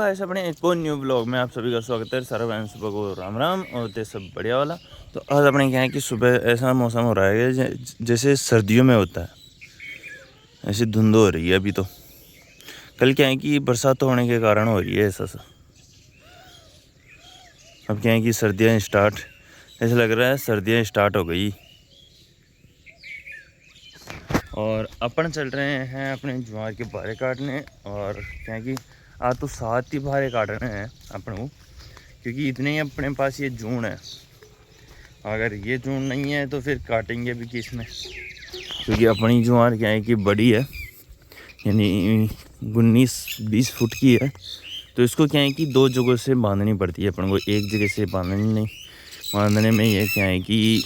Guys अपने एक और न्यू ब्लॉग में आप सभी का स्वागत है। सारा बहन सुबह को राम राम और ते सब बढ़िया वाला। तो आज अपने क्या है कि सुबह ऐसा मौसम हो रहा है जैसे सर्दियों में होता है, ऐसी धुंध हो रही है अभी। तो कल क्या है कि बरसात होने के कारण हो रही है ऐसा सा। अब क्या है कि सर्दियाँ स्टार्ट, ऐसा लग रहा है सर्दियाँ स्टार्ट हो गई। और अपन चल रहे हैं अपने ज्वार के बारे काटने। और क्या है कि आज तो 7 ही बारे काट रहे हैं अपन को, क्योंकि इतने ही अपने पास ये जून है। अगर ये जून नहीं है तो फिर काटेंगे भी किस में, क्योंकि अपनी ज्वार क्या है कि बड़ी है, यानी 19-20 फुट की है। तो इसको क्या है कि 2 जगहों से बांधनी पड़ती है अपन को, एक जगह से बांधने में ये क्या है कि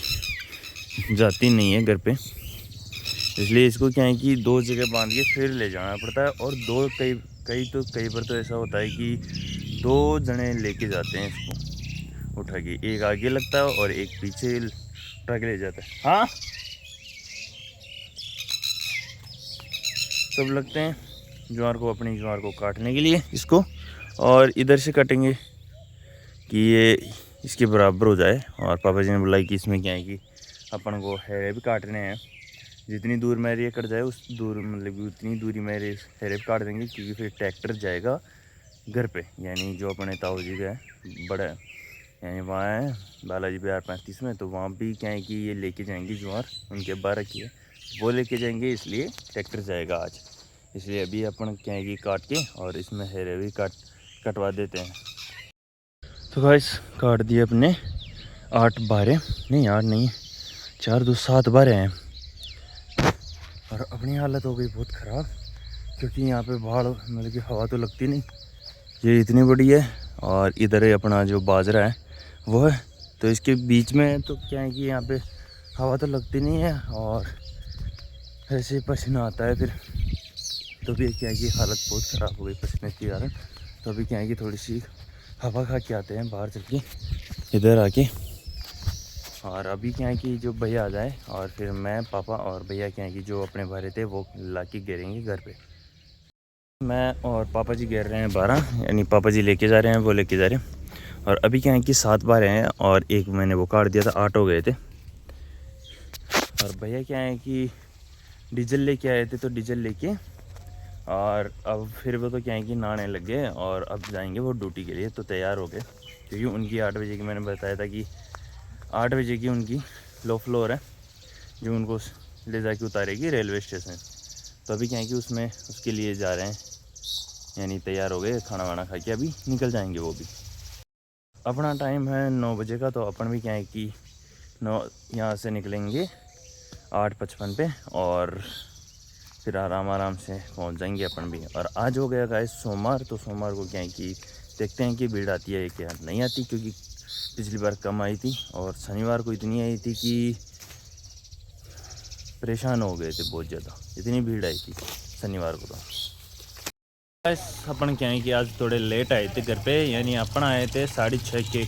जाती नहीं है घर पे। इसलिए इसको क्या है कि 2 जगह बांध के फिर ले जाना पड़ता है। और कई बार तो ऐसा होता है कि 2 जने लेके जाते हैं इसको उठा के, एक आगे लगता है और एक पीछे उठा के ले जाता है। हाँ, तब लगते हैं अपनी ज्वार को काटने के लिए इसको। और इधर से काटेंगे कि ये इसके बराबर हो जाए। और पापा जी ने बोला कि इसमें क्या है कि अपन को हेरे भी काटने हैं। जितनी दूर मेरे ये कट जाए उस दूर मतलब उतनी दूरी मेरे हेरे भी काट देंगे, क्योंकि फिर ट्रैक्टर जाएगा घर पे, यानी जो अपने ताऊ जी का है बड़ा है, यानी वहाँ है बालाजी बिहार 35 में। तो वहाँ भी क्या है कि ये लेके जाएंगे ज्वार, उनके 12 की है वो लेके जाएंगे, इसलिए ट्रैक्टर जाएगा आज। इसलिए अभी अपन क्या है कि काट के और इसमें हेरे भी कटवा देते हैं। तो गाइस काट दिए अपने 8 बारे, नहीं 8 नहीं 4 2 7 बारे हैं। और अपनी हालत हो गई बहुत ख़राब, क्योंकि यहाँ पे बाढ़ मतलब कि हवा तो लगती नहीं, ये इतनी बड़ी है। और इधर अपना जो बाजरा है वो है, तो इसके बीच में तो क्या है कि यहाँ पे हवा तो लगती नहीं है और ऐसे ही पसीना आता है फिर। तो भी क्या है कि हालत बहुत ख़राब हो गई पसीने के कारण। तो अभी क्या है कि थोड़ी सी हवा खा के आते हैं बाहर चल के इधर आके। और अभी क्या है कि जो भैया आ जाए और फिर मैं पापा और भैया क्या है कि जो अपने भरे थे वो ला के गिरेंगे घर पे। मैं और पापा जी गिर रहे हैं 12, यानी पापा जी लेके जा रहे हैं, वो लेके जा रहे हैं। और अभी क्या है कि 7 बार हैं और एक मैंने वो काट दिया था, 8 हो गए थे। और भैया क्या है कि डीजल लेके आए थे, तो डीजल लेके और अब फिर वो तो क्या है कि नहाने लग गए और अब जाएंगे वो ड्यूटी के लिए। तो तैयार हो गए, क्योंकि उनकी 8 बजे की मैंने बताया था कि 8 बजे की उनकी लो फ्लोर है जो उनको ले जाके उतारेगी रेलवे स्टेशन। तो अभी क्या है कि उसके लिए जा रहे हैं, यानी तैयार हो गए, खाना वाना खा के अभी निकल जाएंगे वो भी। अपना टाइम है 9 बजे का, तो अपन भी क्या है कि 9 यहाँ से निकलेंगे 8:55 पे और फिर आराम से पहुँच जाएंगे अपन भी। और आज हो गया गाइस सोमवार, तो सोमवार को क्या है कि देखते हैं कि भीड़ आती है क्या नहीं आती, क्योंकि पिछली बार कम आई थी और शनिवार को इतनी आई थी कि परेशान हो गए थे बहुत ज़्यादा, इतनी भीड़ आई थी शनिवार को। तो अपन क्या है कि आज थोड़े लेट आए थे घर पे, यानी अपन आए थे 6:30 के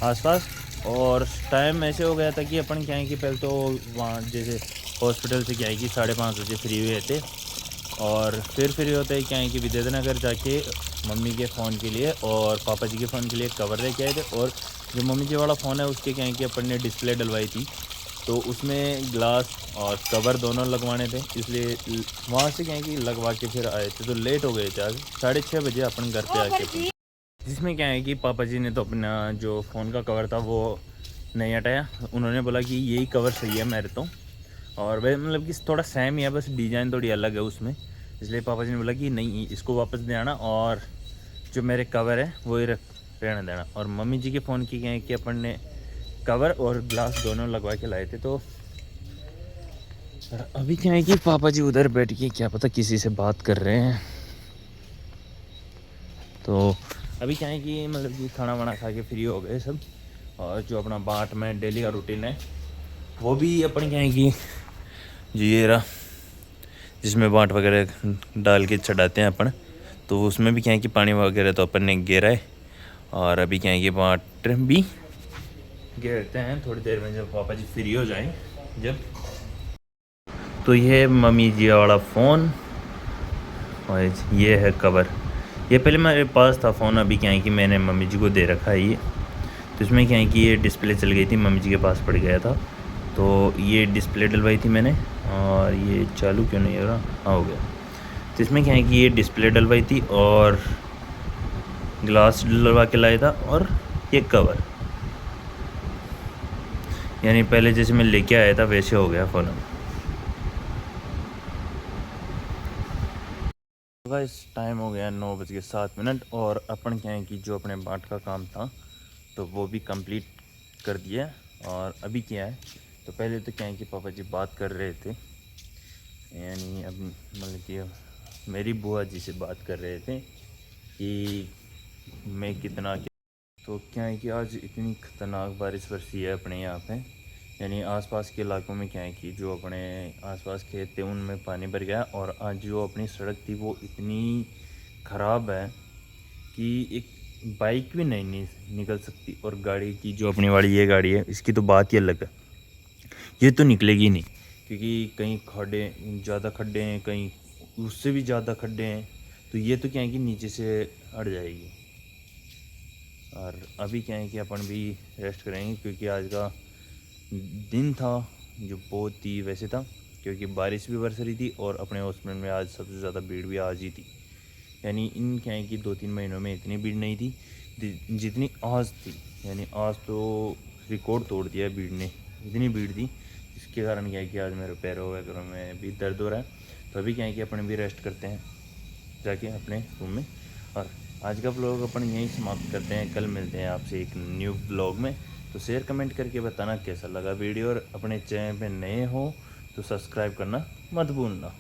आसपास। और टाइम ऐसे हो गया था कि अपन क्या है कि पहले तो वहाँ जैसे हॉस्पिटल से क्या है कि 5:30 बजे फ्री हुए थे। और फिर फ्री होते ही क्या है कि विद्यानगर जाके मम्मी के फ़ोन के लिए और पापा जी के फ़ोन के लिए कवर लेके आए थे। और जो मम्मी जी वाला फ़ोन है उसके क्या है कि अपन ने डिस्प्ले डलवाई थी, तो उसमें ग्लास और कवर दोनों लगवाने थे, इसलिए वहाँ से क्या है कि लगवा के फिर आए थे। तो लेट हो गए थे आज, 6:30 बजे अपन घर पे आके। जिसमें क्या है कि पापा जी ने तो अपना जो फ़ोन का कवर था वो नहीं हटाया, उन्होंने बोला कि यही कवर सही है मेरे तो। और वह मतलब कि थोड़ा सेम ही है, बस डिज़ाइन थोड़ी अलग है उसमें। इसलिए पापा जी ने बोला कि नहीं, इसको वापस दे आना और जो मेरे कवर है वही रहने देना। और मम्मी जी के फ़ोन की क्या है कि अपन ने कवर और ग्लास दोनों लगवा के लाए थे। तो अभी क्या है कि पापा जी उधर बैठ के क्या पता किसी से बात कर रहे हैं। तो अभी क्या है कि मतलब कि खाना वाना खा के फ्री हो गए सब। और जो अपना बाट में डेली का रूटीन है वो भी अपन क्या है कि जो ये रहा जिसमें बाट वगैरह डाल के चढ़ाते हैं अपन, तो उसमें भी क्या है कि पानी वगैरह तो अपन ने गेरा है। और अभी क्या है कि बाट भी घेरते हैं थोड़ी देर में, जब पापा जी फ्री हो जाएं जब। तो ये मम्मी जी वाला फ़ोन और ये है कवर, ये पहले मेरे पास था फ़ोन, अभी क्या है कि मैंने मम्मी जी को दे रखा है ये। तो इसमें क्या है कि ये डिस्प्ले चल गई थी, मम्मी जी के पास पड़ गया था, तो ये डिस्प्ले डलवाई थी मैंने। और ये चालू क्यों नहीं हो रहा? हाँ, हो गया। तो इसमें क्या है कि ये डिस्प्ले डलवाई थी और ग्लास डलवा के लाया था, और ये कवर, यानी पहले जैसे मैं लेके आया था वैसे हो गया फ़ोन। गाइस टाइम हो गया 9:07 और अपन क्या है कि जो अपने बाट का काम था तो वो भी कंप्लीट कर दिया। और अभी क्या है, तो पहले तो क्या है कि पापा जी बात कर रहे थे, यानी अब मतलब कि मेरी बुआ जी से बात कर रहे थे कि मैं कितना क्या। तो क्या है कि आज इतनी ख़तरनाक बारिश बरसी है अपने यहाँ पे, यानी आसपास के इलाकों में क्या है कि जो अपने आसपास खेत थे उनमें पानी भर गया। और आज जो अपनी सड़क थी वो इतनी ख़राब है कि एक बाइक भी नहीं निकल सकती, और गाड़ी की जो अपनी वाली ये गाड़ी है इसकी तो बात ही अलग है, ये तो निकलेगी नहीं, क्योंकि कहीं खड्डे, ज़्यादा खड्डे हैं, कहीं उससे भी ज़्यादा खड्डे हैं, तो ये तो क्या है कि नीचे से अड़ जाएगी। और अभी क्या है कि अपन भी रेस्ट करेंगे, क्योंकि आज का दिन था जो बहुत ही वैसे था, क्योंकि बारिश भी बरस रही थी और अपने हॉस्पिटल में आज सबसे ज़्यादा भीड़ भी आज ही थी। यानी इन क्या है कि 2-3 महीनों में इतनी भीड़ नहीं थी जितनी आज थी। यानी आज तो रिकॉर्ड तोड़ दिया भीड़ ने, इतनी भीड़ थी, जिसके कारण क्या है कि आज मेरे पैरों वगैरह में भी दर्द हो रहा है। तो अभी क्या है कि अपन भी रेस्ट करते हैं जाके अपने रूम में। और आज का ब्लॉग अपन यहीं समाप्त करते हैं, कल मिलते हैं आपसे एक न्यू ब्लॉग में। तो शेयर कमेंट करके बताना कैसा लगा वीडियो, और अपने चैनल पे नए हो तो सब्सक्राइब करना मत भूलना।